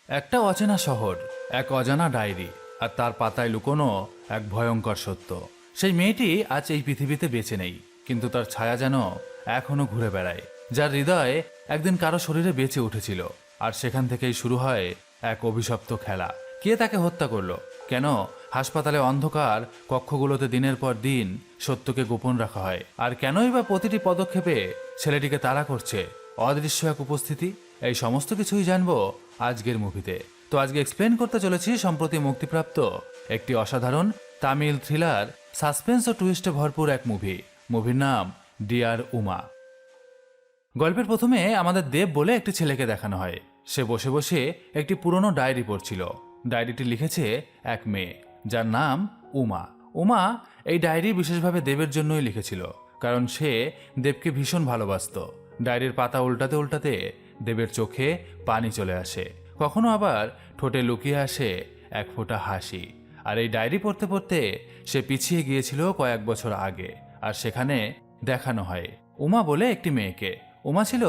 একটা অচেনা শহর, এক অজানা ডায়েরি, আর তার পাতায় লুকোনো এক ভয়ঙ্কর সত্য। সেই মেয়েটি আজ এই পৃথিবীতে বেঁচে নেই, কিন্তু তার ছায়া যেন এখনো ঘুরে বেড়ায়, যার হৃদয়ে একদিন কারো শরীরে বেঁচে উঠেছিল। আর সেখান থেকেই শুরু হয় এক অভিশপ্ত খেলা। কে তাকে হত্যা করলো? কেন হাসপাতালে অন্ধকার কক্ষগুলোতে দিনের পর দিন সত্যকে গোপন রাখা হয়? আর কেনই বা প্রতিটি পদক্ষেপে ছেলেটিকে তাড়া করছে অদৃশ্য এক উপস্থিতি? এই সমস্ত কিছুই জানবো আজকের মুভিতে। তো আজকে এক্সপ্লেন করতে চলেছি সম্প্রতি মুক্তিপ্রাপ্ত একটি অসাধারণ তামিল থ্রিলার, সাসপেন্স ও টুইস্টে ভরপুর এক মুভির নাম ডিয়ার উমা। গল্পের প্রথমে আমাদের দেব বলে একটি ছেলেকে দেখানো হয়। সে বসে বসে একটি পুরনো ডায়েরি পড়ছিল। ডায়েরিটি লিখেছে এক মেয়ে, যার নাম উমা। উমা এই ডায়েরি বিশেষভাবে দেবের জন্যই লিখেছিল, কারণ সে দেবকে ভীষণ ভালোবাসত। ডায়েরির পাতা উল্টাতে উল্টাতে দেবের চোখে পানি চলে আসে, কখনো আবার ঠোঁটে লুকিয়ে আসে এক ফোঁটা হাসি। আর এই ডায়েরি পড়তে পড়তে সে পিছিয়ে গিয়েছিল কয়েক বছর আগে, আর সেখানে দেখানো হয় উমা বলে একটি মেয়েকে। উমা ছিল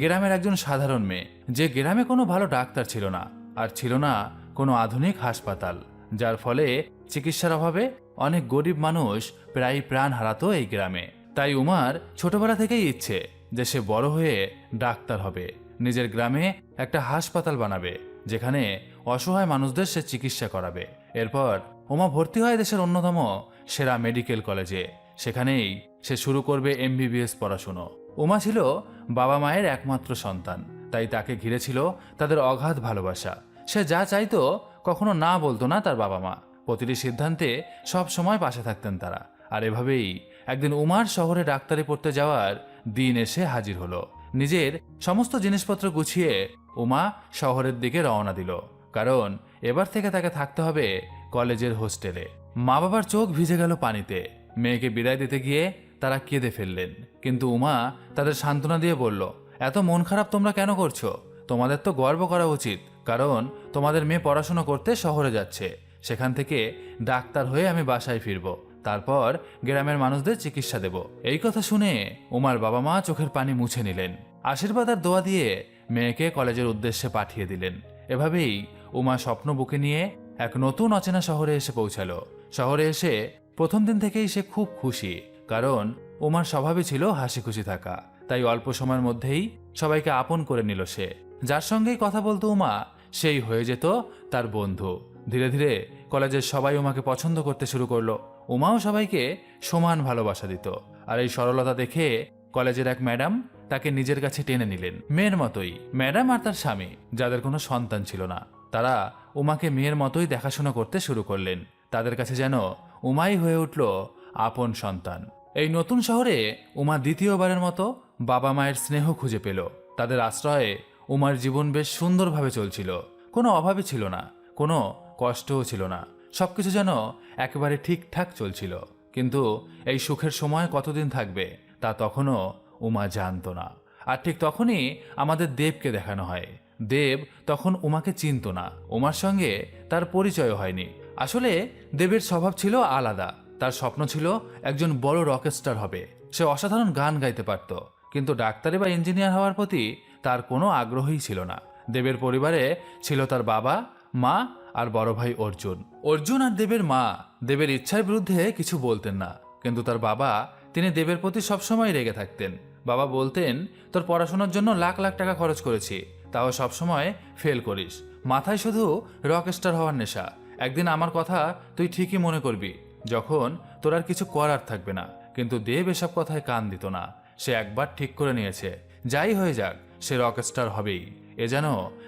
গ্রামের একজন সাধারণ মেয়ে, যে গ্রামে কোনো ভালো ডাক্তার ছিল না, আর ছিল না কোনো আধুনিক হাসপাতাল, যার ফলে চিকিৎসার অভাবে অনেক গরিব মানুষ প্রায় প্রাণ হারাতো এই গ্রামে। তাই উমার ছোটবেলা থেকেই ইচ্ছে যে সে বড় হয়ে ডাক্তার হবে, নিজের গ্রামে একটা হাসপাতাল বানাবে, যেখানে অসহায় মানুষদের সে চিকিৎসা করাবে। এরপর উমা ভর্তি হয় দেশের অন্যতম সেরা মেডিকেল কলেজে। সেখানেই সে শুরু করবে এমবিবিএস পড়াশুনো। উমা ছিল বাবা মায়ের একমাত্র সন্তান, তাই তাকে ঘিরে ছিল তাদের অগাধ ভালোবাসা। সে যা চাইতো কখনো না বলতো না তার বাবা মা, প্রতিটি সিদ্ধান্তে সব সময় পাশে থাকতেন তারা। আর এভাবেই একদিন উমার শহরে ডাক্তারি পড়তে যাওয়ার দিন এসে হাজির হলো। নিজের সমস্ত জিনিসপত্র গুছিয়ে উমা শহরের দিকে রওনা দিল, কারণ এবার থেকে তাকে থাকতে হবে কলেজের হোস্টেলে। মা বাবার চোখ ভিজে গেল পানিতে। মেয়েকে বিদায় দিতে গিয়ে তারা কেঁদে ফেললেন, কিন্তু উমা তাদের সান্ত্বনা দিয়ে বলল, এত মন খারাপ তোমরা কেন করছো? তোমাদের তো গর্ব করা উচিত, কারণ তোমাদের মেয়ে পড়াশোনা করতে শহরে যাচ্ছে। সেখান থেকে ডাক্তার হয়ে আমি বাসায় ফিরব, তারপর গ্রামের মানুষদের চিকিৎসা দেব। এই কথা শুনে উমার বাবা মা চোখের পানি মুছে নিলেন, আশীর্বাদ আর দোয়া দিয়ে মেয়েকে কলেজের উদ্দেশ্যে পাঠিয়ে দিলেন। এভাবেই উমা স্বপ্ন বুকে নিয়ে এক নতুন অচেনা শহরে এসে পৌঁছালো। শহরে এসে প্রথম দিন থেকেই সে খুব খুশি, কারণ উমার স্বভাবে ছিল হাসি খুশি থাকা। তাই অল্প সময়ের মধ্যেই সবাইকে আপন করে নিল সে। যার সঙ্গেই কথা বলতো উমা, সেই হয়ে যেত তার বন্ধু। ধীরে ধীরে কলেজের সবাই উমাকে পছন্দ করতে শুরু করলো। উমাও সবাইকে সমান ভালোবাসা দিত। আর এই সরলতা দেখে কলেজের এক ম্যাডাম তাকে নিজের কাছে টেনে নিলেন, মেয়ের মতোই। ম্যাডাম আর তার স্বামী, যাদের কোনো সন্তান ছিল না, তারা উমাকে মেয়ের মতোই দেখাশোনা করতে শুরু করলেন। তাদের কাছে যেন উমাই হয়ে উঠল আপন সন্তান। এই নতুন শহরে উমা দ্বিতীয়বারের মতো বাবা মায়ের স্নেহ খুঁজে পেল। তাদের আশ্রয়ে উমার জীবন বেশ সুন্দরভাবে চলছিল। কোনো অভাবই ছিল না, কোনো কষ্টও ছিল না, সবকিছু যেন একেবারে ঠিকঠাক চলছিল। কিন্তু এই সুখের সময় কতদিন থাকবে তা তখনও উমা জানত না। আর ঠিক তখনই আমাদের দেবকে দেখানো হয়। দেব তখন উমাকে চিনত না, উমার সঙ্গে তার পরিচয় হয়নি। আসলে দেবের স্বভাব ছিল আলাদা। তার স্বপ্ন ছিল একজন বড় রকস্টার হবে। সে অসাধারণ গান গাইতে পারত, কিন্তু ডাক্তারি বা ইঞ্জিনিয়ার হওয়ার প্রতি তার কোনো আগ্রহই ছিল না। দেবের পরিবারে ছিল তার বাবা, মা আর বড় ভাই অর্জুন। অর্জুন আর দেবের মা দেবের ইচ্ছার বিরুদ্ধে কিছু বলতেন না, কিন্তু তার বাবা, তিনি দেবের প্রতি সবসময় রেগে থাকতেন। বাবা বলতেন, তোর পড়াশোনার জন্য লাখ লাখ টাকা খরচ করেছি, তাও সবসময় ফেল করিস, মাথায় শুধু রকস্টার হওয়ার নেশা। একদিন আমার কথা তুই ঠিকই মনে করবি, যখন তোর আর কিছু করার থাকবে না। কিন্তু দেব এসব কথায় কান দিত না। সে একবার ঠিক করে নিয়েছে, যাই হয়ে যাক সে রকস্টার হবেই। এ যেন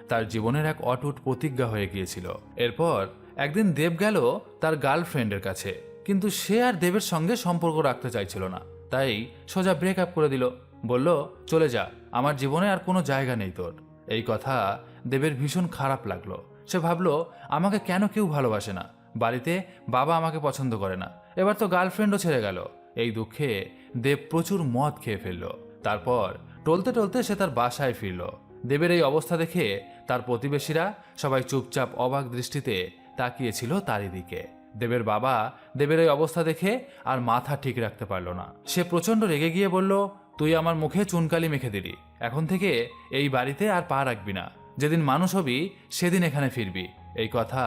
তার জীবনের এক অটুট প্রতিজ্ঞা হয়ে গিয়েছিল। এরপর একদিন দেব গেল তার গার্লফ্রেন্ডের কাছে, কিন্তু সে আর দেবের সঙ্গে সম্পর্ক রাখতে চাইছিল না। তাই সোজা ব্রেকআপ করে দিল, বলল, চলে যা, আমার জীবনে আর কোনো জায়গা নেই তোর। এই কথা দেবের ভীষণ খারাপ লাগলো। সে ভাবলো, আমাকে কেন কেউ ভালোবাসে না, বাড়িতে বাবা আমাকে পছন্দ করে না, এবার তো গার্লফ্রেন্ডও ছেড়ে গেল। এই দুঃখে দেব প্রচুর মদ খেয়ে ফেলল। তারপর টলতে টলতে সে তার বাসায় ফিরল। দেবের এই অবস্থা দেখে তার প্রতিবেশীরা সবাই চুপচাপ অবাক দৃষ্টিতে তাকিয়েছিল তারই দিকে। দেবের বাবা দেবের এই অবস্থা দেখে আর মাথা ঠিক রাখতে পারল না। সে প্রচণ্ড রেগে গিয়ে বলল, তুই আমার মুখে চুনকালি মেখে দিলি, এখন থেকে এই বাড়িতে আর পা রাখবি না। যেদিন মানুষ হবি সেদিন এখানে ফিরবি। এই কথা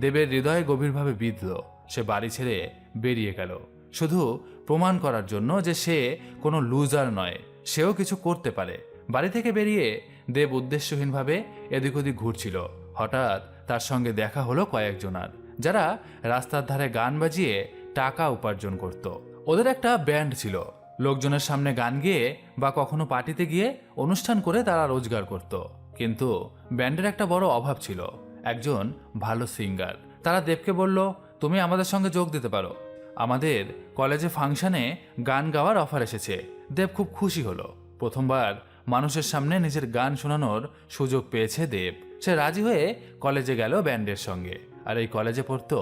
দেবের হৃদয়ে গভীরভাবে বিঁধল। সে বাড়ি ছেড়ে বেরিয়ে গেল, শুধু প্রমাণ করার জন্য যে সে কোনো লুজার নয়, সেও কিছু করতে পারে। বাড়ি থেকে বেরিয়ে দেব উদ্দেশ্যহীনভাবে এদিক ওদিক ঘুরছিল। হঠাৎ তার সঙ্গে দেখা হলো কয়েকজনার, যারা রাস্তার ধারে গান বাজিয়ে টাকা উপার্জন করত। ওদের একটা ব্যান্ড ছিল, লোকজনের সামনে গান গেয়ে বা কখনো পার্টিতে গিয়ে অনুষ্ঠান করে তারা রোজগার করত। কিন্তু ব্যান্ডের একটা বড় অভাব ছিল, একজন ভালো সিঙ্গার। তারা দেবকে বলল, তুমি আমাদের সঙ্গে যোগ দিতে পারো, আমাদের কলেজে ফাংশনে গান গাওয়ার অফার এসেছে। দেব খুব খুশি হলো। প্রথমবার মানুষের সামনে নিজের গান শোনানোর সুযোগ পেয়েছে দেব। সে রাজি হয়ে কলেজে গেল ব্যান্ডের সঙ্গে। আর এই কলেজে পড়তো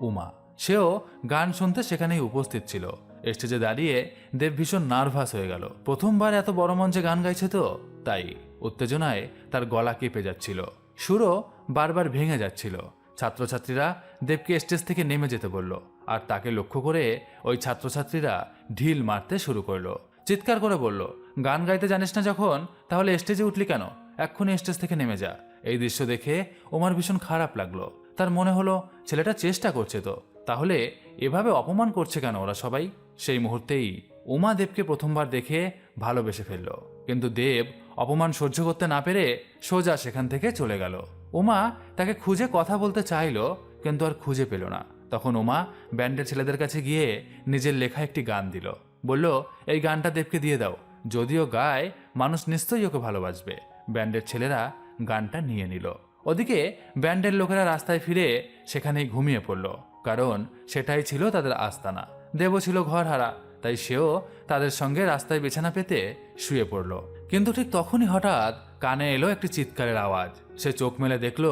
উমা, সেও গান শুনতে সেখানেই উপস্থিত ছিল। স্টেজে দাঁড়িয়ে দেব ভীষণ নার্ভাস হয়ে গেল। প্রথমবার এত বড় মঞ্চে গান গাইছে তো, তাই উত্তেজনায় তার গলা কেঁপে যাচ্ছিল, সুরও বারবার ভেঙে যাচ্ছিল। ছাত্রছাত্রীরা দেবকে স্টেজ থেকে নেমে যেতে বলল, আর তাকে লক্ষ্য করে ওই ছাত্রছাত্রীরা ঢিল মারতে শুরু করলো। চিৎকার করে বলল, গান গাইতে জানিস না যখন, তাহলে স্টেজে উঠলি কেন? এক্ষুনি স্টেজ থেকে নেমে যা। এই দৃশ্য দেখে ওমার ভীষণ খারাপ লাগলো। তার মনে হলো ছেলেটা চেষ্টা করছে তো, তাহলে এভাবে অপমান করছে কেন ওরা সবাই? সেই মুহূর্তেই উমা দেবকে প্রথমবার দেখে ভালোবেসে ফেলল। কিন্তু দেব অপমান সহ্য করতে না পেরে সোজা সেখান থেকে চলে গেল। উমা তাকে খুঁজে কথা বলতে চাইল, কিন্তু আর খুঁজে পেল না। তখন উমা ব্যান্ডের ছেলেদের কাছে গিয়ে নিজের লেখা একটি গান দিল। বলল, এই গানটা দেবকে দিয়ে দাও, যদিও গায় মানুষ নিশ্চয়ই ওকে ভালোবাসবে। ব্যান্ডের ছেলেরা গানটা নিয়ে নিল। ওদিকে ব্যান্ডের লোকেরা রাস্তায় ফিরে সেখানেই ঘুমিয়ে পড়ল, কারণ সেটাই ছিল তাদের আস্তানা। দেবও ছিল ঘরহারা, তাই সেও তাদের সঙ্গে রাস্তায় বিছানা পেতে শুয়ে পড়ল। কিন্তু ঠিক তখনই হঠাৎ কানে এলো একটি চিৎকারের আওয়াজ। সে চোখ মেলে দেখল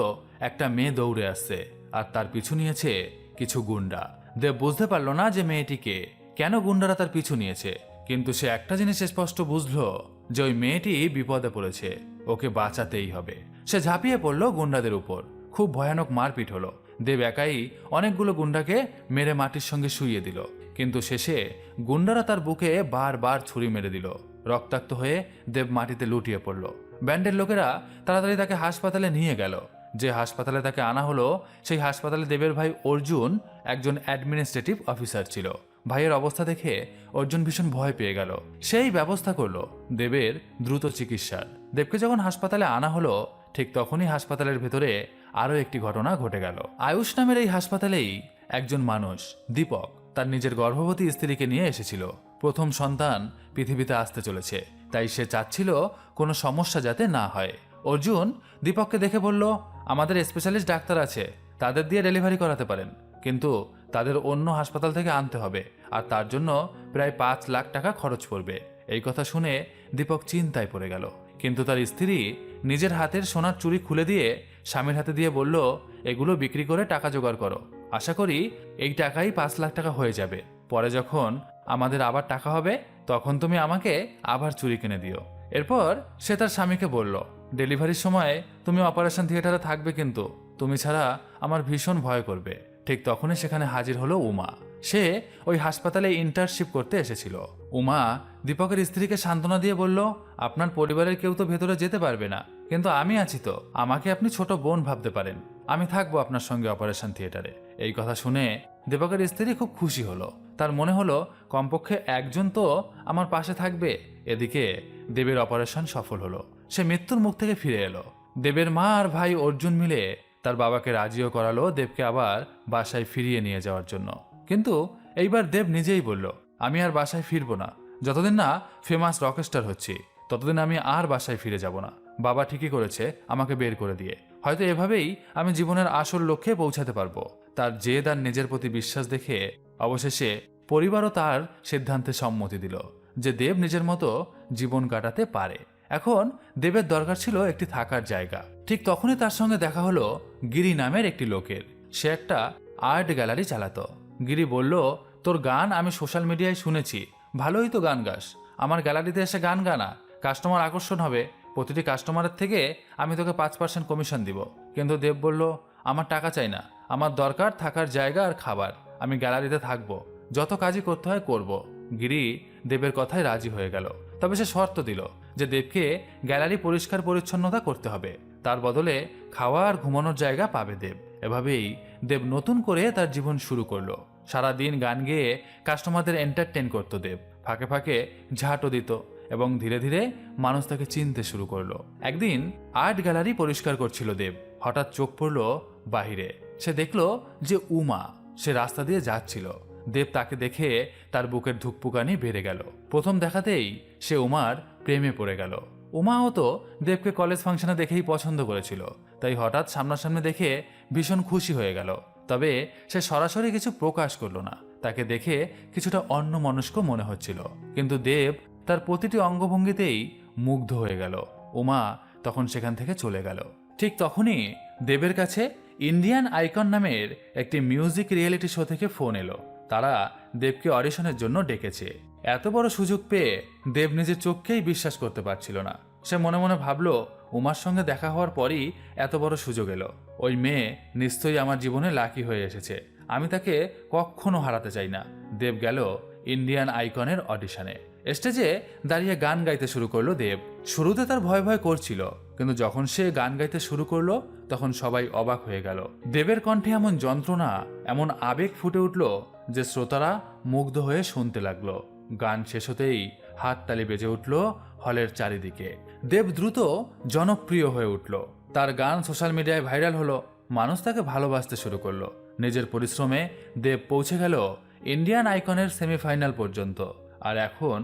একটা মেয়ে দৌড়ে আসছে, আর তার পিছু নিয়েছে কিছু গুন্ডা। দেব বুঝতে পারল না যে মেয়েটিকে, কেন গুন্ডারা তার পিছু নিয়েছে, কিন্তু সে একটা জিনিস স্পষ্ট বুঝল যে ওই মেয়েটি বিপদে পড়েছে, ওকে বাঁচাতেই হবে। সে ঝাঁপিয়ে পড়ল গুন্ডাদের উপর। খুব ভয়ানক মারপিট হলো। দেব একাই অনেকগুলো গুন্ডাকে মেরে মাটির সঙ্গে শুইয়ে দিল, কিন্তু শেষে গুন্ডারা তার বুকে বারবার ছুরি মেরে দিল। রক্তাক্ত হয়ে দেব মাটিতে লুটিয়ে পড়ল। ব্যান্ডের লোকেরা তাড়াতাড়ি তাকে হাসপাতালে নিয়ে গেল। যে হাসপাতালে তাকে আনা হলো, সেই হাসপাতালে দেবের ভাই অর্জুন একজন অ্যাডমিনিস্ট্রেটিভ অফিসার ছিল। ভাইয়ের অবস্থা দেখে অর্জুন ভীষণ ভয় পেয়ে গেল। সেই ব্যবস্থা করলো দেবের দ্রুত চিকিৎসার। দেবকে যখন হাসপাতালে আনা হলো, ঠিক তখনই হাসপাতালের ভেতরে আরও একটি ঘটনা ঘটে গেল। আয়ুষ নামের এই হাসপাতালেই একজন মানুষ, দীপক, তার নিজের গর্ভবতী স্ত্রীকে নিয়ে এসেছিল। প্রথম সন্তান পৃথিবীতে আসতে চলেছে, তাই সে চাচ্ছিল কোনো সমস্যা যাতে না হয়। অর্জুন দীপককে দেখে বলল, আমাদের স্পেশালিস্ট ডাক্তার আছে, তাদের দিয়ে ডেলিভারি করাতে পারেন, কিন্তু তাদের অন্য হাসপাতাল থেকে আনতে হবে, আর তার জন্য প্রায় 5 লাখ টাকা খরচ পড়বে। এই কথা শুনে দীপক চিন্তায় পড়ে গেল। কিন্তু তার স্ত্রী নিজের হাতের সোনার চুড়ি খুলে দিয়ে স্বামীর হাতে দিয়ে বলল, এগুলো বিক্রি করে টাকা জোগাড় করো, আশা করি এই টাকাই 5 লাখ টাকা হয়ে যাবে। পরে যখন আমাদের আবার টাকা হবে, তখন তুমি আমাকে আবার চুড়ি কিনে দিও। এরপর সে তার স্বামীকে বলল, ডেলিভারির সময় তুমি অপারেশন থিয়েটারে থাকবে, কিন্তু তুমি ছাড়া আমার ভীষণ ভয় করবে। ঠিক তখনই সেখানে হাজির হলো উমা। সে ওই হাসপাতালে ইন্টার্নশিপ করতে এসেছিল। উমা দীপকের স্ত্রীকে সান্ত্বনা দিয়ে বলল, আপনার পরিবারের কেউ তো ভেতরে যেতে পারবে না, কিন্তু আমি আছি তো, আমাকে আপনি ছোট বোন ভাবতে পারেন, আমি থাকবো আপনার সঙ্গে অপারেশন থিয়েটারে। এই কথা শুনে দীপকের স্ত্রী খুব খুশি হলো। তার মনে হলো কমপক্ষে একজন তো আমার পাশে থাকবে। এদিকে দেবের অপারেশন সফল হলো। সে মৃত্যুর মুখ থেকে ফিরে এলো। দেবের মা আর ভাই অর্জুন মিলে তার বাবাকে রাজিও করালো দেবকে আবার বাসায় ফিরিয়ে নিয়ে যাওয়ার জন্য। কিন্তু এইবার দেব নিজেই বলল, আমি আর বাসায় ফিরবো না, যতদিন না ফেমাস রকস্টার হচ্ছি ততদিন আমি আর বাসায় ফিরে যাব না। বাবা ঠিকই করেছে আমাকে বের করে দিয়ে, হয়তো এভাবেই আমি জীবনের আসল লক্ষ্যে পৌঁছাতে পারবো। তার জেদ আর নিজের প্রতি বিশ্বাস দেখে অবশেষে পরিবারও তার সিদ্ধান্তে সম্মতি দিল যে দেব নিজের মতো জীবন কাটাতে পারে। এখন দেবের দরকার ছিল একটি থাকার জায়গা। ঠিক তখনই তার সঙ্গে দেখা হলো গিরি নামের একটি লোকের। সে একটা আর্ট গ্যালারি চালাতো। গিরি বলল, তোর গান আমি সোশ্যাল মিডিয়ায় শুনেছি, ভালোই তো গান গাস, আমার গ্যালারিতে এসে গান গানা, কাস্টমার আকর্ষণ হবে, প্রতিটি কাস্টমারের থেকে আমি তোকে 5% কমিশন দিব। কিন্তু দেব বলল, আমার টাকা চাই না, আমার দরকার থাকার জায়গা আর খাবার, আমি গ্যালারিতে থাকবো, যত কাজই করতে হয় করব। গিরি দেবের কথায় রাজি হয়ে গেল। তবে সে শর্ত দিল যে দেবকে গ্যালারি পরিষ্কার পরিচ্ছন্নতা করতে হবে, তার বদলে খাওয়া আর ঘুমানোর জায়গা পাবে দেব। এভাবেই দেব নতুন করে তার জীবন শুরু করলো। সারাদিন গান গেয়ে কাস্টমারদের এন্টারটেন করতো দেব, ফাঁকে ফাঁকে ঝাঁটও দিত এবং ধীরে ধীরে মানুষ তাকে চিনতে শুরু করলো। একদিন আর্ট গ্যালারি পরিষ্কার করছিল দেব, হঠাৎ চোখ পড়ল বাহিরে। সে দেখলো যে উমা সে রাস্তা দিয়ে যাচ্ছিল। দেব তাকে দেখে তার বুকের ধুকপুকানি বেড়ে গেল। প্রথম দেখাতেই সে উমার প্রেমে পড়ে গেল। উমাও তো দেবকে কলেজ ফাংশনে দেখেই পছন্দ করেছিল, তাই হঠাৎ সামনাসামনি দেখে ভীষণ খুশি হয়ে গেল। তবে সে সরাসরি কিছু প্রকাশ করলো না, তাকে দেখে কিছুটা অন্যমনস্ক মনে হচ্ছিল। কিন্তু দেব তার প্রতিটি অঙ্গভঙ্গিতেই মুগ্ধ হয়ে গেল। উমা তখন সেখান থেকে চলে গেল। ঠিক তখনই দেবের কাছে ইন্ডিয়ান আইকন নামের একটি মিউজিক রিয়েলিটি শো থেকে ফোন এলো। তারা দেবকে অডিশনের জন্য ডেকেছে। এত বড় সুযোগ পেয়ে দেব নিজের চোখকেই বিশ্বাস করতে পারছিল না। সে মনে মনে ভাবল, উমার সঙ্গে দেখা হওয়ার পরই এত বড় সুযোগ এলো। ওই মেয়ে নিশ্চয়ই আমার জীবনে লাকি হয়ে এসেছে, আমি তাকে কখনো হারাতে চাই না। দেব গেল ইন্ডিয়ান আইকনের অডিশনে। স্টেজে দাঁড়িয়ে গান গাইতে শুরু করলো দেব। শুরুতে তার ভয় ভয় করছিল, কিন্তু যখন সে গান গাইতে শুরু করলো তখন সবাই অবাক হয়ে গেল। দেবের কণ্ঠে এমন যন্ত্রণা, এমন আবেগ ফুটে উঠল যে শ্রোতারা মুগ্ধ হয়ে শুনতে লাগলো। গান শেষ হতেই হাততালি বেজে উঠল হলের চারিদিকে। দেব দ্রুত জনপ্রিয় হয়ে উঠল। তার গান সোশ্যাল মিডিয়ায় ভাইরাল হলো, মানুষ তাকে ভালোবাসতে শুরু করলো। নিজের পরিশ্রমে দেব পৌঁছে গেল ইন্ডিয়ান আইকনের সেমিফাইনাল পর্যন্ত। আর এখন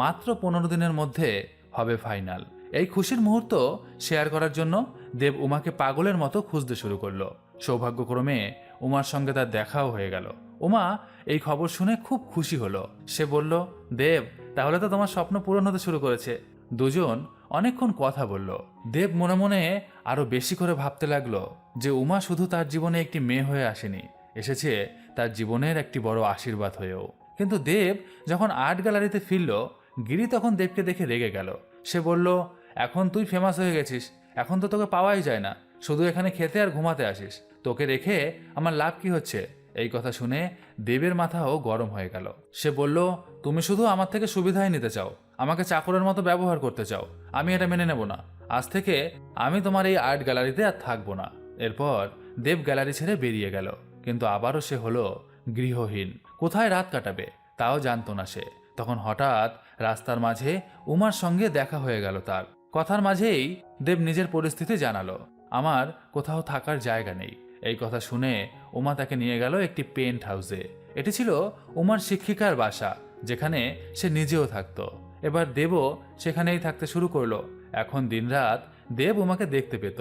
মাত্র 15 দিনের মধ্যে হবে ফাইনাল। এই খুশির মুহূর্ত শেয়ার করার জন্য দেব উমাকে পাগলের মতো খুঁজতে শুরু করলো। সৌভাগ্যক্রমে উমার সঙ্গে তার দেখাও হয়ে গেল। উমা এই খবর শুনে খুব খুশি হলো। সে বলল, দেব, তাহলে তো তোমার স্বপ্ন পূরণ হতে শুরু করেছে। দুজন অনেকক্ষণ কথা বলল। দেব মনে মনে আরো বেশি করে ভাবতে লাগলো যে উমা শুধু তার জীবনে একটি মেয়ে হয়ে আসেনি, এসেছে তার জীবনের একটি বড় আশীর্বাদ হয়েও। কিন্তু দেব যখন আর্ট গ্যালারিতে ফিরল, গিরি তখন দেবকে দেখে রেগে গেল। সে বলল, এখন তুই ফেমাস হয়ে গেছিস, এখন তো তোকে পাওয়াই যায় না, শুধু এখানে খেতে আর ঘুমাতে আসিস, তোকে রেখে আমার লাভ কি হচ্ছে? এই কথা শুনে দেবের মাথাও গরম হয়ে গেল। সে বলল, তুমি শুধু আমার থেকে সুবিধাই নিতে চাও, আমাকে চাকরের মতো ব্যবহার করতে চাও, আমি এটা মেনে নেব না। আজ থেকে আমি তোমার এই আর্ট গ্যালারিতে আর থাকবো না। এরপর দেব গ্যালারি ছেড়ে বেরিয়ে গেল। কিন্তু আবারও সে হলো গৃহহীন। কোথায় রাত কাটাবে তাও জানতো না সে। তখন হঠাৎ রাস্তার মাঝে উমার সঙ্গে দেখা হয়ে গেল তার। কথার মাঝেই দেব নিজের পরিস্থিতি জানালো, আমার কোথাও থাকার জায়গা নেই। এই কথা শুনে উমা তাকে নিয়ে গেল একটি পেন্ট হাউসে। এটি ছিল উমার শিক্ষিকার বাসা, যেখানে সে নিজেও থাকতো। এবার দেবও সেখানেই থাকতে শুরু করলো। এখন দিনরাত দেব উমাকে দেখতে পেত,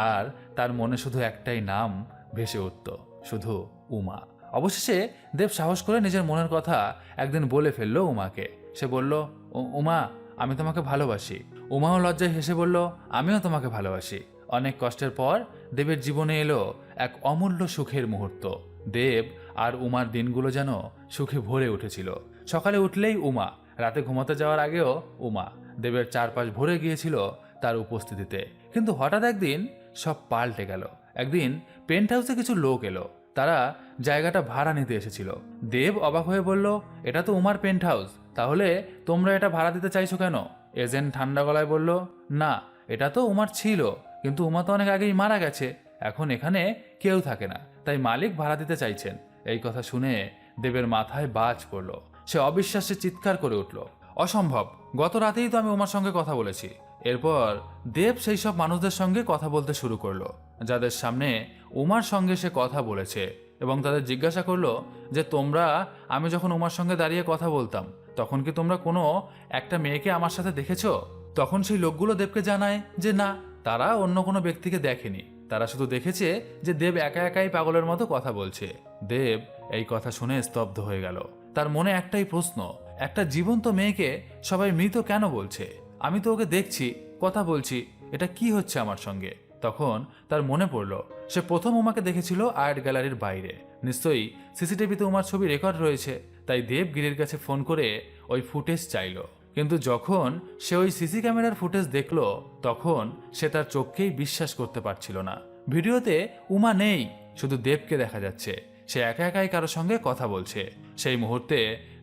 আর তার মনে শুধু একটাই নাম ভেসে উঠত, শুধু উমা। অবশেষে দেব সাহস করে নিজের মনের কথা একদিন বলে ফেললো উমাকে। সে বলল, উমা, আমি তোমাকে ভালোবাসি। উমাও লজ্জায় হেসে বলল, আমিও তোমাকে ভালোবাসি। অনেক কষ্টের পর দেবের জীবনে এলো এক অমূল্য সুখের মুহূর্ত। দেব আর উমার দিনগুলো যেন সুখে ভরে উঠেছিল। সকালে উঠলেই উমা, রাতে ঘুমাতে যাওয়ার আগেও উমা। দেবের চারপাশ ভরে গিয়েছিল তার উপস্থিতিতে। কিন্তু হঠাৎ একদিন সব পাল্টে গেল। একদিন পেন্ট হাউসে কিছু লোক এলো, তারা জায়গাটা ভাড়া নিতে এসেছিল। দেব অবাক হয়ে বলল, এটা তো উমার পেন্ট হাউস, তাহলে তোমরা এটা ভাড়া দিতে চাইছো কেন? এজেন্ট ঠান্ডা গলায় বলল, না, এটা তো উমার ছিল, কিন্তু উমা তো অনেক আগেই মারা গেছে, এখন এখানে কেউ থাকে না, তাই মালিক ভাড়া দিতে চাইছেন। এই কথা শুনে দেবের মাথায় বাজ পড়ল। সে অবিশ্বাসে চিৎকার করে উঠল, অসম্ভব, গত রাতেই তো আমি উমার সঙ্গে কথা বলেছি। এরপর দেব সেই সব মানুষদের সঙ্গে কথা বলতে শুরু করলো যাদের সামনে উমার সঙ্গে সে কথা বলেছে, এবং তাদের জিজ্ঞাসা করলো যে, তোমরা, আমি যখন উমার সঙ্গে দাঁড়িয়ে কথা বলতাম তখন কি তোমরা কোনো একটা মেয়েকে আমার সাথে দেখেছো? তখন সেই লোকগুলো দেবকে জানায় যে না, তারা অন্য কোনো ব্যক্তিকে দেখেনি, তারা শুধু দেখেছে যে দেব একা একাই পাগলের মতো কথা বলছে। দেব এই কথা শুনে স্তব্ধ হয়ে গেল। তার মনে একটাই প্রশ্ন, একটা জীবন্ত মেয়েকে সবাই মৃত কেন বলছে? আমি তো ওকে দেখছি, কথা বলছি, এটা কি হচ্ছে আমার সঙ্গে? তখন তার মনে পড়ল সে প্রথম উমাকে দেখেছিল আর্ট গ্যালারির বাইরে। নিশ্চয়ই সিসিটিভিতে উমার ছবি রেকর্ড রয়েছে। তাই দেব গিরির কাছে ফোন করে ওই ফুটেজ চাইল। কিন্তু যখন সে ওই সিসি ক্যামেরার ফুটেজ দেখল, তখন সে তার চোখকেই বিশ্বাস করতে পারছিল না। ভিডিওতে উমা নেই, শুধু দেবকে দেখা যাচ্ছে। সে একা একাই কারোর সঙ্গে কথা বলছে। সেই মুহূর্তে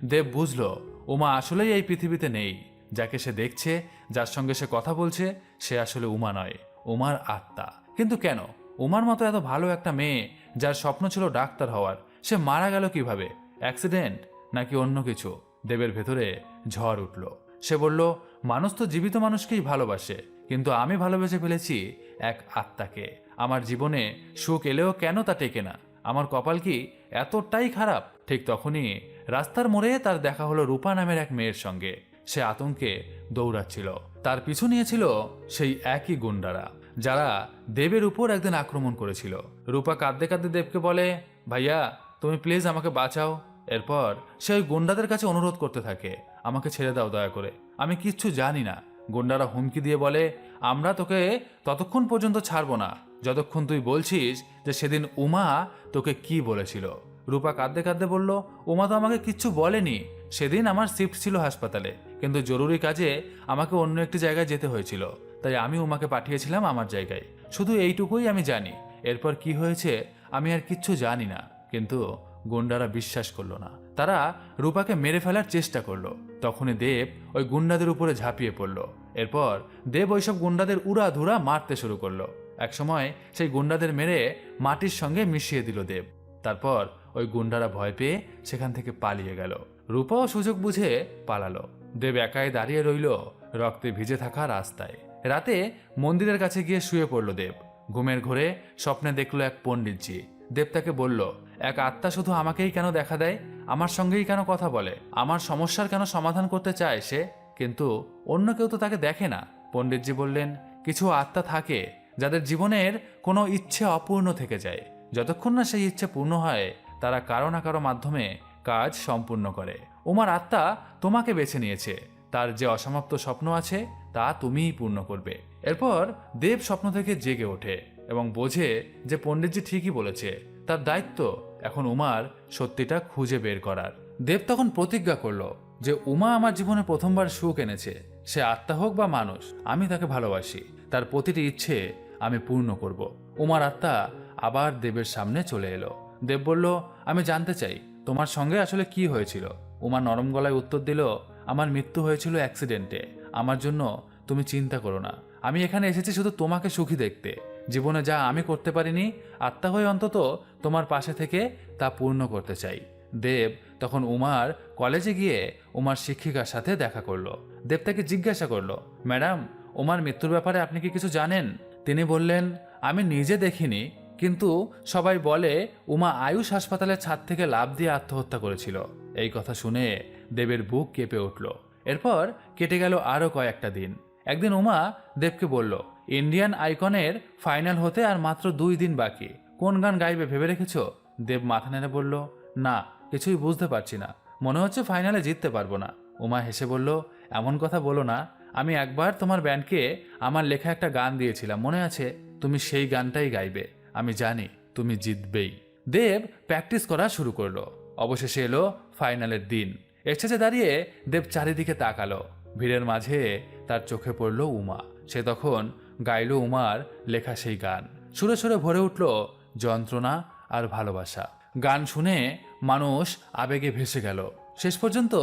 দেব বুঝল উমা আসলেই এই পৃথিবীতে নেই। যাকে সে দেখছে, যার সঙ্গে সে কথা বলছে, সে আসলে উমা নয়। উমার আত্মা। কিন্তু কেন উমার মতো এত ভালো একটা মেয়ে, যার স্বপ্ন ছিল ডাক্তার হওয়ার, সে মারা গেল কিভাবে? অ্যাক্সিডেন্ট নাকি অন্য কিছু? দেবের ভেতরে ঝড় উঠল। সে বলল, মানুষ তো জীবিত মানুষকেই ভালোবাসে, কিন্তু আমি ভালোবেসে ফেলেছি এক আত্মাকে। আমার জীবনে সুখ এলেও কেন তা টেকে না? আমার কপাল কি এতটাই খারাপ? ঠিক তখনই রাস্তার মোড়ে তার দেখা হলো রূপা নামের এক মেয়ের সঙ্গে। সে আতঙ্কে দৌড়াচ্ছিল। তার পিছু নিয়েছিল সেই একই গুন্ডারা, যারা দেবের উপর একদিন আক্রমণ করেছিল। রূপা কাঁদতে কাঁদতে দেবকে বলে, ভাইয়া তুমি প্লিজ আমাকে বাঁচাও। এরপর সে ওই গুন্ডাদের কাছে অনুরোধ করতে থাকে, আমাকে ছেড়ে দাও দয়া করে, আমি কিচ্ছু জানি না। গুন্ডারা হুমকি দিয়ে বলে, আমরা তোকে ততক্ষণ পর্যন্ত ছাড়বো না যতক্ষণ তুই বলছিস যে সেদিন উমা তোকে কি বলেছিল। রূপা কাঁদতে কাঁদতে বলল, উমা তো আমাকে কিচ্ছু বলেনি। সেদিন আমার শিফট ছিল হাসপাতালে, কিন্তু জরুরি কাজে আমাকে অন্য একটি জায়গায় যেতে হয়েছিল, তাই আমি উমাকে পাঠিয়েছিলাম আমার জায়গায়। শুধু এইটুকুই আমি জানি, এরপর কি হয়েছে আমি আর কিচ্ছু জানি না। কিন্তু গুন্ডারা বিশ্বাস করলো না। তারা রূপাকে মেরে ফেলার চেষ্টা করলো। তখনই দেব ওই গুন্ডাদের উপরে ঝাঁপিয়ে পড়ল। এরপর দেব ওইসব গুন্ডাদের উড়াধুরা মারতে শুরু করলো। একসময় সেই গুন্ডাদের মেরে মাটির সঙ্গে মিশিয়ে দিল দেব। তারপর ওই গুন্ডারা ভয় পেয়ে সেখান থেকে পালিয়ে গেল। রূপাও সুযোগ বুঝে পালালো। দেব একাই দাঁড়িয়ে রইল রক্তে ভিজে থাকা রাস্তায়। রাতে মন্দিরের কাছে গিয়ে শুয়ে পড়ল দেব। ঘুমের ঘোরে স্বপ্নে দেখলো এক পণ্ডিতজি। দেব তাকে বলল, এক আত্মা শুধু আমাকেই কেন দেখা দেয়? আমার সঙ্গেই কেন কথা বলে? আমার সমস্যার কেন সমাধান করতে চায় সে? কিন্তু অন্য কেউ তো তাকে দেখে না। পণ্ডিতজি বললেন, কিছু আত্মা থাকে যাদের জীবনের কোনো ইচ্ছে অপূর্ণ থেকে যায়। যতক্ষণ না সেই ইচ্ছে পূর্ণ হয়, তারা কারো না কারো মাধ্যমে কাজ সম্পূর্ণ করে। উমার আত্মা তোমাকে বেছে নিয়েছে। তার যে অসমাপ্ত স্বপ্ন আছে তা তুমিই পূর্ণ করবে। এরপর দেব স্বপ্ন থেকে জেগে ওঠে এবং বোঝে যে পণ্ডিতজি ঠিকই বলেছে। তার দায়িত্ব এখন উমার সত্যিটা খুঁজে বের করার। দেব তখন প্রতিজ্ঞা করল যে উমা আমার জীবনে প্রথমবার সুখ এনেছে। সে আত্মা হোক বা মানুষ, আমি তাকে ভালোবাসি। তার প্রতিটি ইচ্ছে আমি পূর্ণ করব। উমার আত্মা আবার দেবের সামনে চলে এলো। দেব বলল, আমি জানতে চাই তোমার সঙ্গে আসলে কি হয়েছিল। উমা নরম গলায় উত্তর দিল, আমার মৃত্যু হয়েছিল অ্যাক্সিডেন্টে। আমার জন্য তুমি চিন্তা করো না। আমি এখানে এসেছি শুধু তোমাকে সুখী দেখতে। জীবনে যা আমি করতে পারিনি, আত্মা হয়ে অন্তত তোমার পাশে থেকে তা পূর্ণ করতে চাই। দেব তখন উমার কলেজে গিয়ে উমার শিক্ষিকার সাথে দেখা করলো। দেব তাকে জিজ্ঞাসা করলো, ম্যাডাম, উমার মৃত্যুর ব্যাপারে আপনি কি কিছু জানেন? তিনি বললেন, আমি নিজে দেখিনি, কিন্তু সবাই বলে উমা আয়ুষ হাসপাতালের ছাদ থেকে লাফ দিয়ে আত্মহত্যা করেছিল। এই কথা শুনে দেবের বুক কেঁপে উঠল। এরপর কেটে গেল আরও কয়েকটা দিন। একদিন উমা দেবকে বলল, ইন্ডিয়ান আইকনের ফাইনাল হতে আর মাত্র 2 দিন বাকি। কোন গান গাইবে ভেবে রেখেছ? দেব মাথা নেড়ে বলল, না, কিছুই বুঝতে পারছি না। মনে হচ্ছে ফাইনালে জিততে পারবো না। উমা হেসে বলল, এমন কথা বলো না। আমি একবার তোমার ব্যান্ডকে আমার লেখা একটা গান দিয়েছিলাম, মনে আছে? তুমি সেই গানটাই গাইবে। আমি জানি তুমি জিতবেই। দেব প্র্যাকটিস করা শুরু করলো। অবশেষে এলো ফাইনালের দিন। স্টেজে দাঁড়িয়ে দেব চারিদিকে তাকালো। ভিড়ের মাঝে তার চোখে পড়ল উমা। সে তখন গাইল উমার লেখা সেই গান। সুরে সুরে ভরে উঠল যন্ত্রণা আর ভালোবাসা। গান শুনে মানুষ আবেগে ভেসে গেল। শেষ পর্যন্ত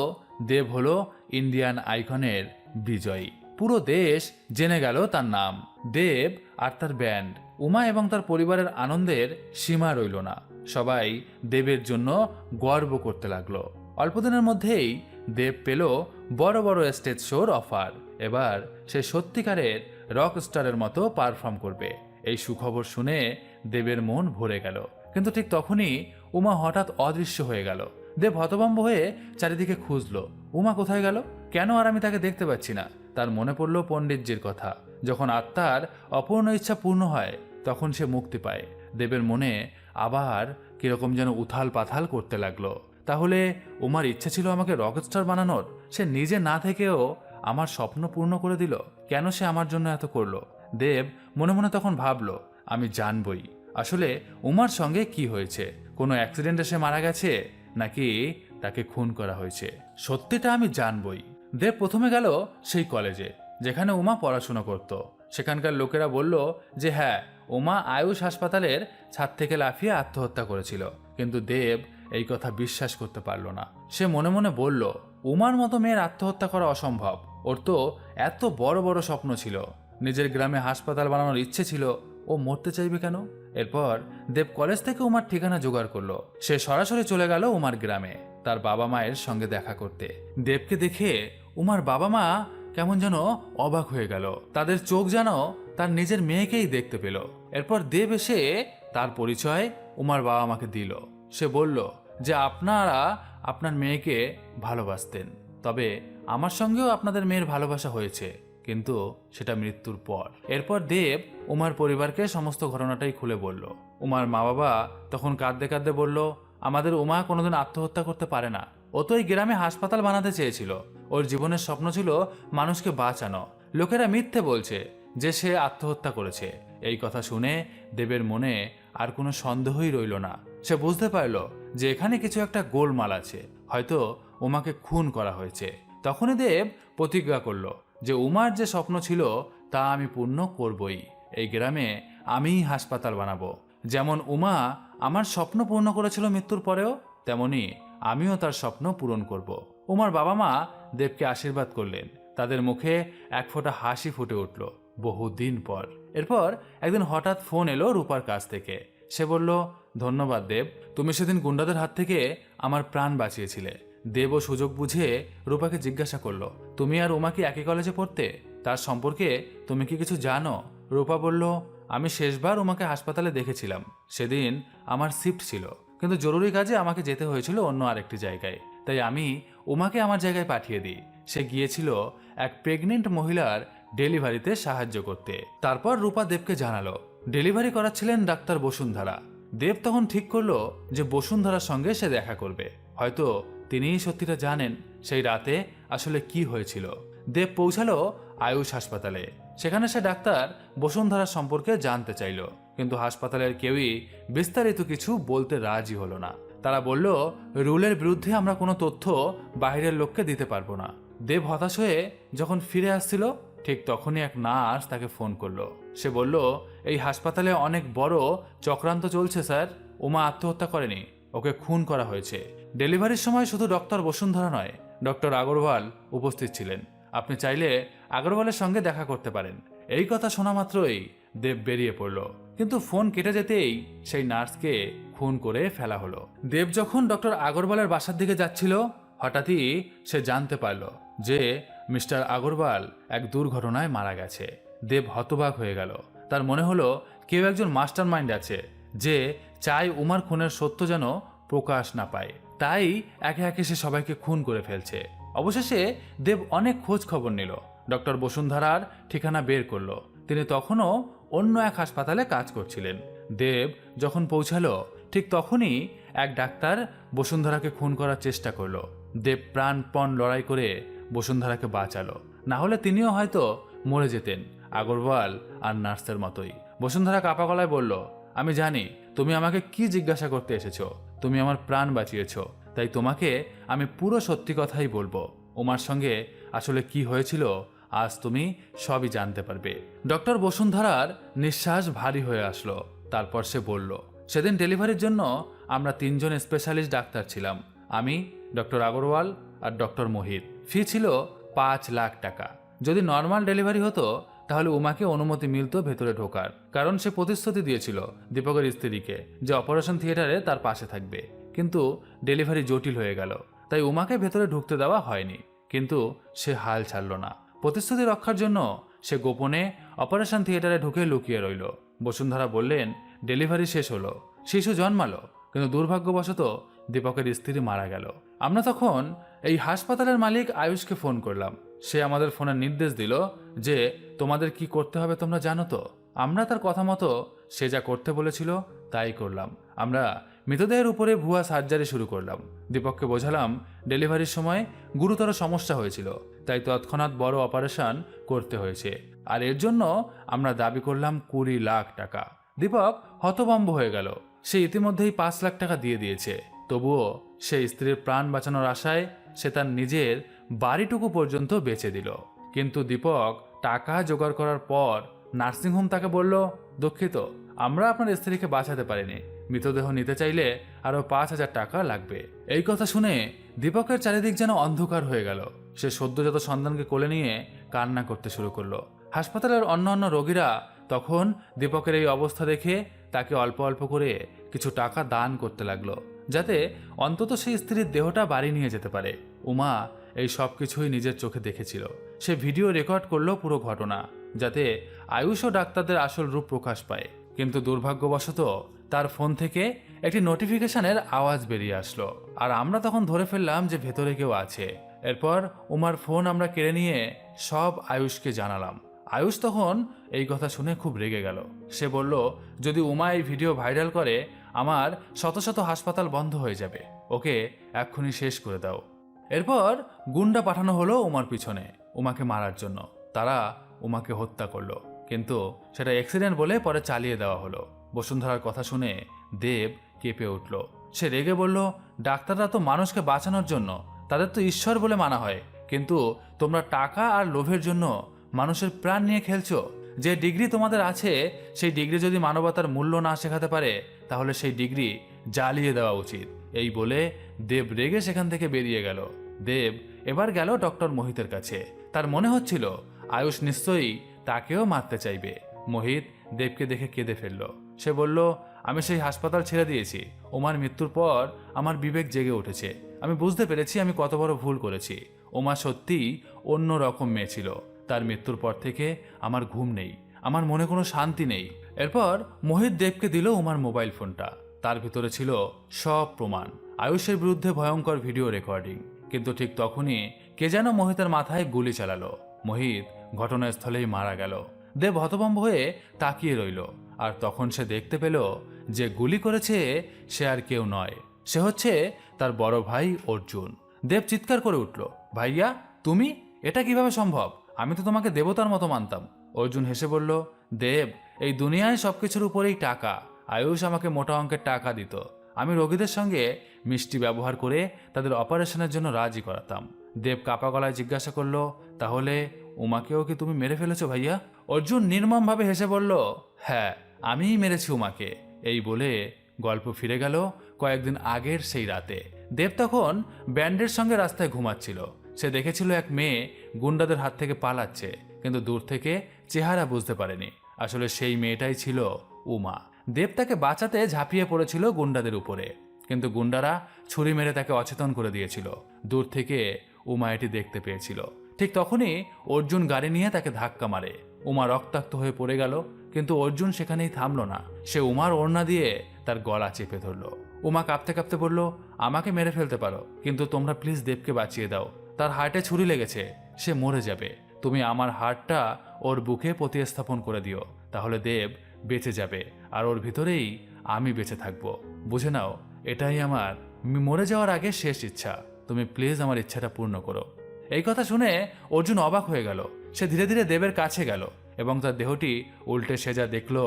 দেব হলো ইন্ডিয়ান আইকনের বিজয়ী। পুরো দেশ জেনে গেল তার নাম। দেব আর তার ব্যান্ড। উমা এবং তার পরিবারের আনন্দের সীমা রইল না। সবাই দেবের জন্য গর্ব করতে লাগলো। অল্পদিনের মধ্যেই দেব পেল বড় বড় স্টেজ শোর অফার। এবার সে সত্যিকারের রক স্টারের মতো পারফর্ম করবে। এই সুখবর শুনে দেবের মন ভরে গেল। কিন্তু ঠিক তখনই উমা হঠাৎ অদৃশ্য হয়ে গেল। দেব হতভম্ব হয়ে চারিদিকে খুঁজল, উমা কোথায় গেল? কেন আর আমি তাকে দেখতে পাচ্ছি না? তার মনে পড়ল পণ্ডিতজির কথা, যখন আত্মার অপূর্ণ ইচ্ছা পূর্ণ হয় তখন সে মুক্তি পায়। দেবের মনে আবার কিরকম যেন উথাল পাথাল করতে লাগলো। তাহলে উমার ইচ্ছা ছিল আমাকে রকস্টার বানানোর। সে নিজে না থেকেও আমার স্বপ্ন পূর্ণ করে দিল। কেন সে আমার জন্য এত করলো? দেব মনে মনে তখন ভাবলো, আমি জানবই আসলে উমার সঙ্গে কি হয়েছে। কোনো অ্যাক্সিডেন্টে সে মারা গেছে নাকি তাকে খুন করা হয়েছে। সত্যিটা আমি জানবই। দেব প্রথমে গেল সেই কলেজে যেখানে উমা পড়াশোনা করত। সেখানকার লোকেরা বলল যে হ্যাঁ, উমা আয়ুষ হাসপাতালের ছাদ থেকে লাফিয়ে আত্মহত্যা করেছিল। কিন্তু দেব এই কথা বিশ্বাস করতে পারল না। সে মনে মনে বলল, উমার মতো মেয়ের আত্মহত্যা করা অসম্ভব। ওর তো এত বড় বড় স্বপ্ন ছিল। নিজের গ্রামে হাসপাতাল বানানোর ইচ্ছে ছিল, ও মরতে চাইবে কেন? এরপর দেব কলেজ থেকে উমার ঠিকানা জোগাড় করলো। সে সরাসরি চলে গেল উমার গ্রামে তার বাবা মায়ের সঙ্গে দেখা করতে। দেবকে দেখে উমার বাবা মা কেমন যেন অবাক হয়ে গেল। তাদের চোখ যেন তার নিজের মেয়েকেই দেখতে পেল। এরপর দেব এসে তার পরিচয় উমার বাবা মাকে দিল। সে বলল যে আপনারা আপনার মেয়েকে ভালোবাসতেন, তবে আমার সঙ্গেও আপনাদের মেয়ের ভালোবাসা হয়েছে, কিন্তু সেটা মৃত্যুর পর। এরপর দেব উমার পরিবারকে সমস্ত ঘটনাটাই খুলে বলল। উমার মা বাবা তখন কাঁদতে কাঁদতে বলল, আমাদের উমা কোনোদিন আত্মহত্যা করতে পারে না। ও তো এই গ্রামে হাসপাতাল বানাতে চেয়েছিল। ওর জীবনের স্বপ্ন ছিল মানুষকে বাঁচানো। লোকেরা মিথ্যে বলছে যে সে আত্মহত্যা করেছে। এই কথা শুনে দেবের মনে আর কোনো সন্দেহই রইল না। সে বুঝতে পারল যে এখানে কিছু একটা গোলমাল আছে, হয়তো উমাকে খুন করা হয়েছে। তখনই দেব প্রতিজ্ঞা করল যে উমার যে স্বপ্ন ছিল তা আমি পূর্ণ করবই। এই গ্রামে আমিই হাসপাতাল বানাবো। যেমন উমা আমার স্বপ্ন পূর্ণ করেছিল মৃত্যুর পরেও, তেমনি আমিও তার স্বপ্ন পূরণ করব। উমার বাবা মা দেবকে আশীর্বাদ করলেন। তাদের মুখে এক ফোঁটা হাসি ফুটে উঠল বহুদিন পর। এরপর একদিন হঠাৎ ফোন এলো রূপার কাছ থেকে। সে বলল, ধন্যবাদ দেব, তুমি সেদিন গুন্ডাদের হাত থেকে আমার প্রাণ বাঁচিয়েছিলে। দেবও সুযোগ বুঝে রূপাকে জিজ্ঞাসা করলো, তুমি আর উমা কি একই কলেজে পড়তে? তার সম্পর্কে তুমি কি কিছু জানো? রূপা বলল, আমি শেষবার উমাকে হাসপাতালে দেখেছিলাম। সেদিন আমার শিফট ছিল, কিন্তু জরুরি কাজে আমাকে যেতে হয়েছিল অন্য আরেকটি জায়গায়, তাই আমি উমাকে আমার জায়গায় পাঠিয়ে দিই। সে গিয়েছিল এক প্রেগনেন্ট মহিলার ডেলিভারিতে সাহায্য করতে। তারপর রূপা দেবকে জানালো ডেলিভারি করাচ্ছিলেন ডাক্তার বসুন্ধরা। দেব তখন ঠিক করলো যে বসুন্ধরার সঙ্গে সে দেখা করবে। হয়তো তিনিই সত্যিটা জানেন সেই রাতে আসলে কি হয়েছিল। দেব পৌঁছালো আয়ুষ হাসপাতালে। সেখানে সে ডাক্তার বসুন্ধরার সম্পর্কে জানতে চাইল, কিন্তু হাসপাতালের কেউই বিস্তারিত কিছু বলতে রাজি হলো না। তারা বলল, রুলের বিরুদ্ধে আমরা কোনো তথ্য বাইরের লোককে দিতে পারবো না। দেব হতাশ হয়ে যখন ফিরে আসছিল, ঠিক তখনই এক নার্স তাকে ফোন করলো। সে বলল, এই হাসপাতালে অনেক বড় চক্রান্ত চলছে স্যার। উমা আত্মহত্যা করেনি, ওকে খুন করা হয়েছে। ডেলিভারির সময় শুধু ডক্টর বসুন্ধরা নয়, ডক্টর আগরওয়াল উপস্থিত ছিলেন। আপনি চাইলে আগরওয়ালের সঙ্গে দেখা করতে পারেন। এই কথা শোনা মাত্রই দেব বেরিয়ে পড়ল, কিন্তু ফোন কেটে যেতেই সেই নার্সকে খুন করে ফেলা হলো। দেব যখন ডক্টর আগরওয়ালের বাসার দিকে যাচ্ছিল, হঠাৎই সে জানতে পারল যে মিস্টার আগরওয়াল এক দুর্ঘটনায় মারা গেছে। দেব হতবাক হয়ে গেল। তার মনে হলো কেউ একজন মাস্টার মাইন্ড আছে যে চায় উমার খুনের সত্য যেন প্রকাশ না পায়, তাই একে একে সে সবাইকে খুন করে ফেলছে। অবশেষে দেব অনেক খোঁজ খবর নিল, ডক্টর বসুন্ধরার ঠিকানা বের করলো। তিনি তখনও অন্য এক হাসপাতালে কাজ করছিলেন। দেব যখন পৌঁছালো, ঠিক তখনই এক ডাক্তার বসুন্ধরাকে খুন করার চেষ্টা করলো। দেব প্রাণপণ লড়াই করে বসুন্ধরাকে বাঁচালো, না হলে তিনিও হয়তো মরে যেতেন আগরওয়াল আর নার্সের মতোই। বসুন্ধরা কাঁপা গলায় বলল, আমি জানি তুমি আমাকে কি জিজ্ঞাসা করতে এসেছো। তুমি আমার প্রাণ বাঁচিয়েছ, তাই তোমাকে আমি পুরো সত্যি কথাই বলবো। উমার সঙ্গে আসলে কি হয়েছিল আজ তুমি সবই জানতে পারবে। ডক্টর বসুন্ধরার নিঃশ্বাস ভারী হয়ে আসলো। তারপর সে বলল, সেদিন ডেলিভারির জন্য আমরা 3 জন স্পেশালিস্ট ডাক্তার ছিলাম, আমি, ডক্টর আগরওয়াল আর ডক্টর মোহিত। ফি ছিল 5 লাখ টাকা। যদি নর্মাল ডেলিভারি হতো তাহলে উমাকে অনুমতি মিলত ভেতরে ঢোকার, কারণ সে প্রতিশ্রুতি দিয়েছিল দীপকের স্ত্রীকে যে অপারেশন থিয়েটারে তার পাশে থাকবে। কিন্তু ডেলিভারি জটিল হয়ে গেল, তাই উমাকে ভেতরে ঢুকতে দেওয়া হয়নি। কিন্তু সে হাল ছাড়ল না। প্রতিশ্রুতি রক্ষার জন্য সে গোপনে অপারেশন থিয়েটারে ঢুকে লুকিয়ে রইল। বসুন্ধরা বললেন, ডেলিভারি শেষ হলো, শিশু জন্মালো, কিন্তু দুর্ভাগ্যবশত দীপকের স্ত্রী মারা গেল। আমরা তখন এই হাসপাতালের মালিক আয়ুষকে ফোন করলাম। সে আমাদের ফোনের নির্দেশ দিল যে তোমাদের কি করতে হবে তোমরা জানো তো। আমরা তার কথা মতো সে যা করতে বলেছিল তাই করলাম। আমরা মৃতদেহের উপরে ভুয়া সার্জারি শুরু করলাম। দীপককে বোঝালাম ডেলিভারির সময় গুরুতর সমস্যা হয়েছিল, তাই তৎক্ষণাৎ বড় অপারেশন করতে হয়েছে, আর এর জন্য আমরা দাবি করলাম 20 লাখ টাকা। দীপক হতভম্ব হয়ে গেল। সে ইতিমধ্যেই 5 লাখ টাকা দিয়ে দিয়েছে। তবুও সে স্ত্রীর প্রাণ বাঁচানোর আশায় সে তার নিজের বাড়িটুকু পর্যন্ত বেচে দিল। কিন্তু দীপক টাকা জোগাড় করার পর নার্সিংহোম তাকে বলল, দুঃখিত, আমরা আপনার স্ত্রীকে বাঁচাতে পারিনি, মৃতদেহ নিতে চাইলে আরো 5,000 টাকা লাগবে। এই কথা শুনে দীপকের চারিদিক যেন অন্ধকার হয়ে গেল। সে সদ্যজাত সন্তানকে কোলে নিয়ে কান্না করতে শুরু করলো। হাসপাতালের অন্যান্য রোগীরা তখন দীপকের এই অবস্থা দেখে তাকে অল্প অল্প করে কিছু টাকা দান করতে লাগলো, যাতে অন্তত সেই স্ত্রীর দেহটা বাড়ি নিয়ে যেতে পারে। উমা এই সব কিছুই নিজের চোখে দেখেছিল। সে ভিডিও রেকর্ড করলো পুরো ঘটনা, যাতে আয়ুষ ও ডাক্তারদের আসল রূপ প্রকাশ পায়। কিন্তু দুর্ভাগ্যবশত তার ফোন থেকে একটি নোটিফিকেশনের আওয়াজ বেরিয়ে আসলো, আর আমরা তখন ধরে ফেললাম যে ভেতরে কেউ আছে। এরপর উমার ফোন আমরা কেড়ে নিয়ে সব আয়ুষকে জানালাম। আয়ুষ তখন এই কথা শুনে খুব রেগে গেল। সে বলল, যদি উমা এই ভিডিও ভাইরাল করে আমার শত শত হাসপাতাল বন্ধ হয়ে যাবে, ওকে এক্ষুনি শেষ করে দাও। এরপর গুন্ডা পাঠানো হলো উমার পিছনে উমাকে মারার জন্য। তারা উমাকে হত্যা করলো, কিন্তু সেটা অ্যাক্সিডেন্ট বলে পরে চালিয়ে দেওয়া হলো। বসুন্ধরার কথা শুনে দেব কেঁপে উঠল। সে রেগে বলল, ডাক্তাররা তো মানুষকে বাঁচানোর জন্য, তাদের তো ঈশ্বর বলে মানা হয়, কিন্তু তোমরা টাকা আর লোভের জন্য মানুষের প্রাণ নিয়ে খেলছো। যে ডিগ্রি তোমাদের আছে সেই ডিগ্রি যদি মানবতার মূল্য না শেখাতে পারে, তাহলে সেই ডিগ্রি জ্বালিয়ে দেওয়া উচিত। এই বলে দেব রেগে সেখান থেকে বেরিয়ে গেল। দেব এবার গেল ডক্টর মোহিতের কাছে। তার মনে হচ্ছিল আয়ুষ নিশ্চয়ই তাকেও মারতে চাইবে। মোহিত দেবকে দেখে কেঁদে ফেলল। সে বলল, আমি সেই হাসপাতাল ছেড়ে দিয়েছি। ওমার মৃত্যুর পর আমার বিবেক জেগে উঠেছে। আমি বুঝতে পেরেছি আমি কত বড় ভুল করেছি। ওমা সত্যিই অন্য রকম মেয়ে ছিল। তার মৃত্যুর পর থেকে আমার ঘুম নেই, আমার মনে কোনো শান্তি নেই। এরপর মোহিত দেবকে দিল উমার মোবাইল ফোনটা। তার ভিতরে ছিল সব প্রমাণ, আয়ুষের বিরুদ্ধে ভয়ঙ্কর ভিডিও রেকর্ডিং। কিন্তু ঠিক তখনই কে যেন মোহিতের মাথায় গুলি চালালো। মোহিত ঘটনাস্থলেই মারা গেল। দেব হতভম্ব হয়ে তাকিয়ে রইল। আর তখন সে দেখতে পেল যে গুলি করেছে সে আর কেউ নয়, সে হচ্ছে তার বড় ভাই অর্জুন। দেব চিৎকার করে উঠল, ভাইয়া তুমি? এটা কিভাবে সম্ভব? আমি তো তোমাকে দেবতার মতো মানতাম। অর্জুন হেসে বলল, দেব, এই দুনিয়ায় সবকিছুর উপরেই টাকা। আয়ুষ আমাকে মোটা অঙ্কের টাকা দিত। আমি রোগীদের সঙ্গে মিষ্টি ব্যবহার করে তাদের অপারেশনের জন্য রাজি করাতাম। দেব কাপা গলায় জিজ্ঞাসা করলো, তাহলে উমাকেও কি তুমি মেরে ফেলেছো ভাইয়া? অর্জুন নির্মমভাবে হেসে বলল, হ্যাঁ, আমিই মেরেছি উমাকে। এই বলে গল্প ফিরে গেল কয়েকদিন আগের সেই রাতে। দেব তখন ব্যান্ডের সঙ্গে রাস্তায় ঘুমাচ্ছিল। সে দেখেছিল এক মেয়ে গুন্ডাদের হাত থেকে পালাচ্ছে, কিন্তু দূর থেকে চেহারা বুঝতে পারেনি। আসলে সেই মেয়েটাই ছিল উমা। দেব তাকে বাঁচাতে ঝাঁপিয়ে পড়েছিল গুন্ডাদের উপরে, কিন্তু গুন্ডারা ছুরি মেরে তাকে অচেতন করে দিয়েছিল। দূর থেকে উমা এটি দেখতে পেয়েছিল। ঠিক তখনই অর্জুন গাড়ি নিয়ে তাকে ধাক্কা মারে। উমা রক্তাক্ত হয়ে পড়ে গেল, কিন্তু অর্জুন সেখানেই থামল না। সে উমার ওড়না দিয়ে তার গলা চেপে ধরল। উমা কাঁপতে কাঁপতে বলল, আমাকে মেরে ফেলতে পারো, কিন্তু তোমরা প্লিজ দেবকে বাঁচিয়ে দাও। তার হার্টে ছুরি লেগেছে, সে মরে যাবে। তুমি আমার হার্টটা ওর বুকে প্রতিস্থাপন করে দিও, তাহলে দেব বেঁচে যাবে, আর ওর ভিতরেই আমি বেঁচে থাকবো। বুঝে নাও, এটাই আমার মরে যাওয়ার আগে শেষ ইচ্ছা। তুমি প্লিজ আমার ইচ্ছাটা পূর্ণ করো। এই কথা শুনে অর্জুন অবাক হয়ে গেল। সে ধীরে ধীরে দেবের কাছে গেল এবং তার দেহটি উল্টে সেজা দেখল।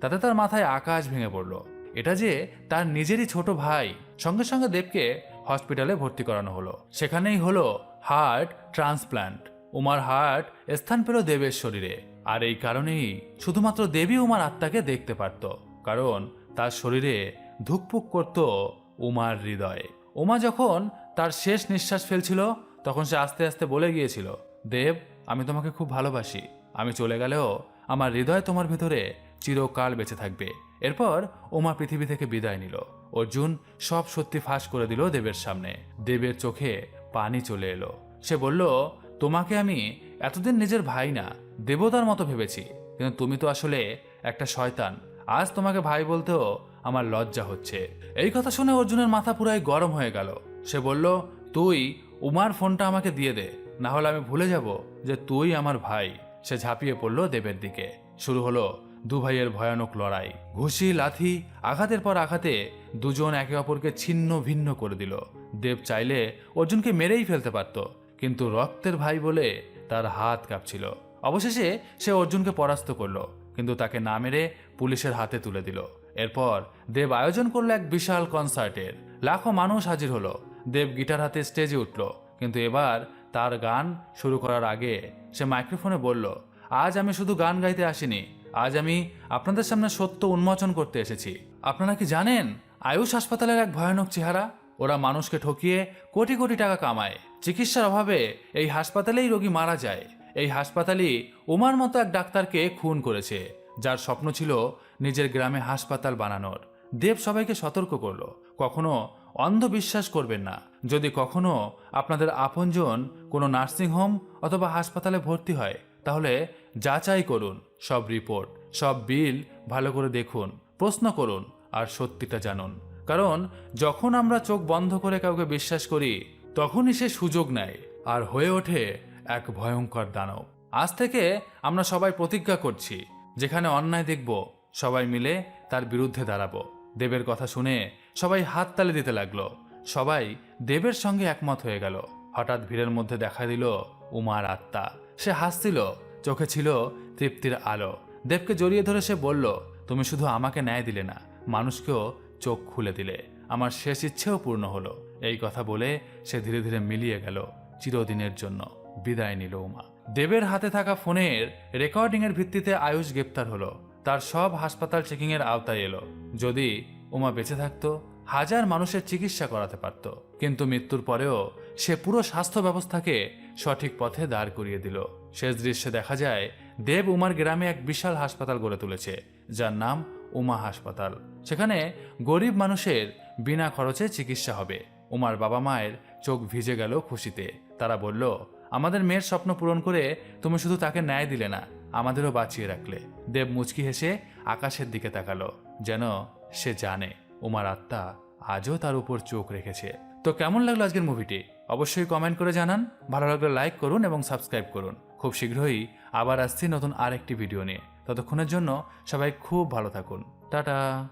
তাতে তার মাথায় আকাশ ভেঙে পড়ল। এটা যে তার নিজেরই ছোট ভাই। সঙ্গে সঙ্গে দেবকে হসপিটালে ভর্তি করানো হলো। সেখানেই হলো হার্ট ট্রান্সপ্ল্যান্ট। উমার হার্ট স্থান পেল দেবের শরীরে। আর এই কারণেই শুধুমাত্র দেবী উমার আত্মাকে দেখতে পারত, কারণ তার শরীরে ধুকপুক করত উমার হৃদয়ে। উমা যখন তার শেষ নিঃশ্বাস ফেলছিল, তখন সে আস্তে আস্তে বলে গিয়েছিল, দেব, আমি তোমাকে খুব ভালোবাসি। আমি চলে গেলেও আমার হৃদয় তোমার ভিতরে চিরকাল বেঁচে থাকবে। এরপর উমা পৃথিবী থেকে বিদায় নিল। অর্জুন সব সত্যি ফাঁস করে দিল দেবের সামনে। দেবের চোখে পানি চলে এলো। সে বলল, তোমাকে আমি এতদিন নিজের ভাই না, দেবতার মতো ভেবেছি, কিন্তু তুমি তো আসলে একটা শয়তান। আজ তোমাকে ভাই বলতেও আমার লজ্জা হচ্ছে। এই কথা শুনে অর্জুনের মাথা পুরাই গরম হয়ে গেল। সে বলল, তুই উমার ফোনটা আমাকে দিয়ে দে, না হলে আমি ভুলে যাব যে তুই আমার ভাই। সে ঝাঁপিয়ে পড়ল দেবের দিকে। শুরু হলো দু ভাইয়ের ভয়ানক লড়াই। ঘুষি, লাথি, আঘাতের পর আঘাতে দুজন একে অপরকে ছিন্ন ভিন্ন করে দিল। দেব চাইলে অর্জুনকে মেরেই ফেলতে পারত, কিন্তু রক্তের ভাই বলে তার হাত কাঁপছিল। অবশেষে সে অর্জুনকে পরাস্ত করলো, কিন্তু তাকে না মেরে পুলিশের হাতে তুলে দিল। এরপর দেব আয়োজন করলো এক বিশাল কনসার্টের। লাখো মানুষ হাজির হলো। দেব গিটার হাতে স্টেজে উঠল, কিন্তু এবার তার গান শুরু করার আগে সে মাইক্রোফোনে বলল, আজ আমি শুধু গান গাইতে আসিনি, আজ আমি আপনাদের সামনে সত্য উন্মোচন করতে এসেছি। আপনারা কি জানেন আয়ুষ হাসপাতালের এক ভয়ানক চেহারা? ওরা মানুষকে ঠকিয়ে কোটি কোটি টাকা কামায়। চিকিৎসার অভাবে এই হাসপাতালেই রোগী মারা যায়। এই হাসপাতালই উমার মতো এক ডাক্তারকে খুন করেছে, যার স্বপ্ন ছিল নিজের গ্রামে হাসপাতাল বানানোর। দেব সবাইকে সতর্ক করলো, কখনো অন্ধবিশ্বাস করবেন না। যদি কখনো আপনাদের আপনজন কোনো নার্সিংহোম অথবা হাসপাতালে ভর্তি হয়, তাহলে যাচাই করুন সব রিপোর্ট, সব বিল ভালো করে দেখুন, প্রশ্ন করুন আর সত্যিটা জানুন। কারণ যখন আমরা চোখ বন্ধ করে কাউকে বিশ্বাস করি, তখনই সে সুযোগ নেয় আর হয়ে ওঠে এক ভয়ঙ্কর দানব। আজ থেকে আমরা সবাই প্রতিজ্ঞা করছি, যেখানে অন্যায় দেখব সবাই মিলে তার বিরুদ্ধে দাঁড়াবো। দেবের কথা শুনে সবাই হাততালি দিতে লাগলো। সবাই দেবের সঙ্গে একমত হয়ে গেল। হঠাৎ ভিড়ের মধ্যে দেখা দিল উমার আত্মা। সে হাসছিল, চোখে ছিল তৃপ্তির আলো। দেবকে জড়িয়ে ধরে সে বলল, তুমি শুধু আমাকে ন্যায় দিলে না, মানুষকেও চোখ খুলে দিলে। আমার শেষ ইচ্ছেও পূর্ণ হলো। এই কথা বলে সে ধীরে ধীরে মিলিয়ে গেল। চিরদিনের জন্য বিদায় নিল উমা। দেবের হাতে থাকা ফোনের রেকর্ডিংয়ের ভিত্তিতে আয়ুষ গ্রেপ্তার হলো। তার সব হাসপাতাল চেকিংয়ের আওতায় এলো। যদি উমা বেঁচে থাকতো, হাজার মানুষের চিকিৎসা করাতে পারত। কিন্তু মৃত্যুর পরেও সে পুরো স্বাস্থ্য ব্যবস্থাকে সঠিক পথে দাঁড় করিয়ে দিল। শেষ দৃশ্যে দেখা যায় দেব উমার গ্রামে এক বিশাল হাসপাতাল গড়ে তুলেছে, যার নাম উমা হাসপাতাল। সেখানে গরিব মানুষের বিনা খরচে চিকিৎসা হবে। উমার বাবা মায়ের চোখ ভিজে গেল খুশিতে। তারা বলল, আমাদের মেয়ের স্বপ্ন পূরণ করে তুমি শুধু তাকে ন্যায় দিলে না, আমাদেরও বাঁচিয়ে রাখলে। দেব মুচকি হেসে আকাশের দিকে তাকালো, যেন সে জানে উমার আত্মা আজও তার উপর চোখ রেখেছে। তো কেমন লাগলো আজকের মুভিটি? অবশ্যই কমেন্ট করে জানান। ভালো লাগলে লাইক করুন এবং সাবস্ক্রাইব করুন। খুব শীঘ্রই আবার আসছি নতুন আরেকটি ভিডিও নিয়ে। ততক্ষণের জন্য সবাই খুব ভালো থাকুন। টাটা।